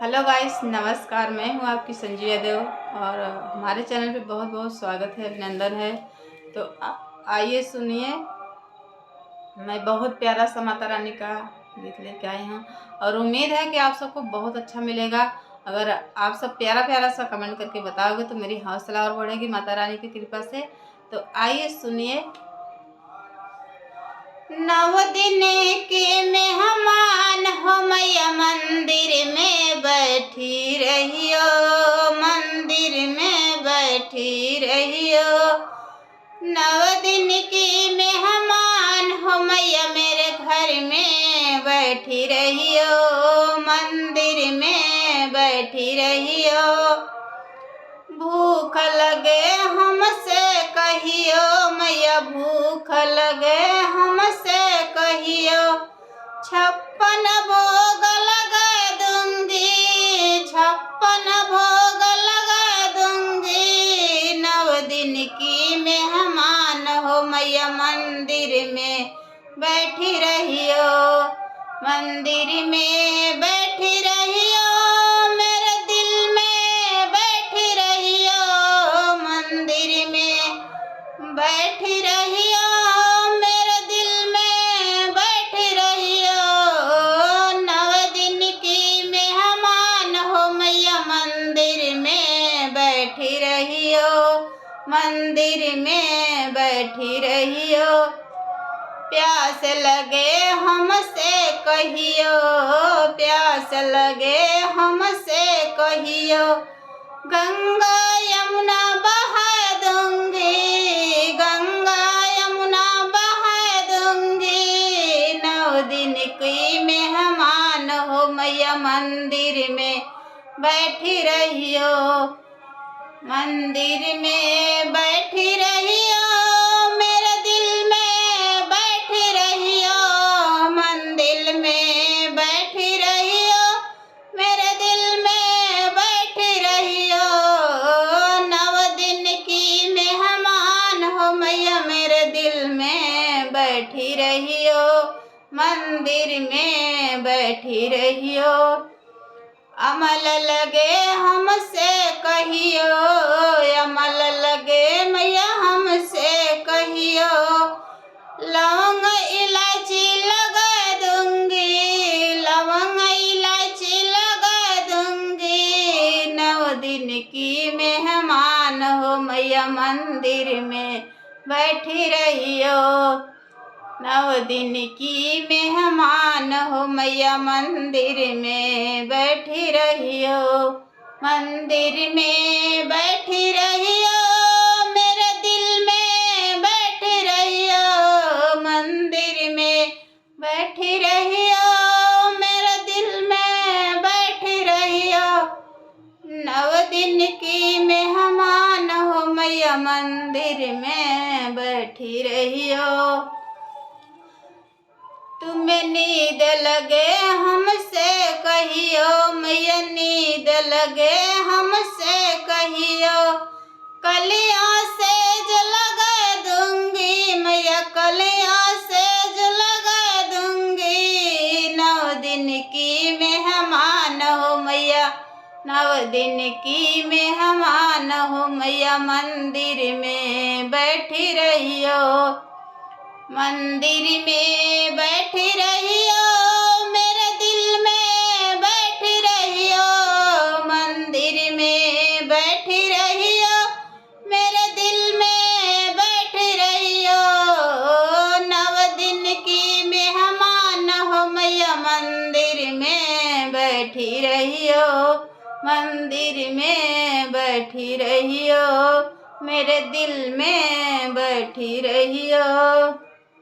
Hello guys, नमस्कार। मैं हूं आपकी संजू यादव और हमारे चैनल पे बहुत बहुत स्वागत है, अभिनंदन है। तो आइए सुनिए, मैं बहुत प्यारा सा माता रानी का गीत लेके आई हूँ और उम्मीद है कि आप सबको बहुत अच्छा मिलेगा। अगर आप सब प्यारा प्यारा सा कमेंट करके बताओगे तो मेरी हौसला और बढ़ेगी माता रानी की कृपा से। तो आइए सुनिए। नव दिन के मेहमान हो मैया मंदिर में बैठी रहियो, मंदिर में बैठी रहियो। नव दिन की मेहमान हो मैया मेरे घर में बैठी रहियो, मंदिर में बैठी रहियो। भूख लगे हमसे कहियो मैया, भूख लगे हमसे कहियो। 56 भोग लगा दूंगी, 56 भोग लगा दूंगी। 9 दिन की मेहमान हो मैया मंदिर में बैठी रहियो, मंदिर में बैठी रहियो। मेरे दिल में बैठी रहियो, मंदिर में बैठी रहियो। मेरे दिल में बैठी रहियो। 9 दिन की मेहमान हो मैया मंदिर में बैठी रहियो, मंदिर में बैठी रहियो। प्यास लगे हमसे कहियो, प्यास लगे हमसे कहियो। गंगा यमुना बहा दूंगी, गंगा यमुना बहा दूंगी। 9 दिन की मेहमान हो मैया मंदिर में बैठी रहियो, मंदिर में बैठी रहियो। मेरे दिल में बैठी रहियो, मंदिर में बैठी रहियो। मेरे दिल में बैठी रहियो। 9 दिन की मेहमान हो मैया मेरे दिल में बैठी रहियो, मंदिर में बैठी रहियो। अमल लगे हमसे कहियो, अमल लगे मैया हमसे कहियो। लौंग इलायची लगा दूंगी, लौंग इलायची लगा दूंगी। 9 दिन की मेहमान हो मैया मंदिर में बैठी रहियो, 9 दिन की मेहमान हो मैया मंदिर में बैठी रहियो, मंदिर में बैठी रहियो। मेरे दिल में बैठी रहियो, मंदिर में बैठी रहियो। मेरे दिल में बैठी रहियो। 9 दिन की मेहमान हो मैया मंदिर में बैठी रहियो। तुम्हें नींद लगे हमसे कहियो मैया, नींद लगे हमसे कहियो। कलियां सेज लगा दूंगी मैया, कलियां सेज लगा दूंगी। 9 दिन की मेहमान हो मैया, 9 दिन की मेहमान हो मैया मंदिर में बैठी रहियो, मंदिर में बैठी रहियो। मेरे दिल में बैठी रहियो, मंदिर में बैठी रहियो। मेरे दिल में बैठी रहियो। 9 दिन की मेहमान हो मैया मंदिर में बैठी रहियो, मंदिर में बैठी रहियो। मेरे दिल में बैठी रहियो।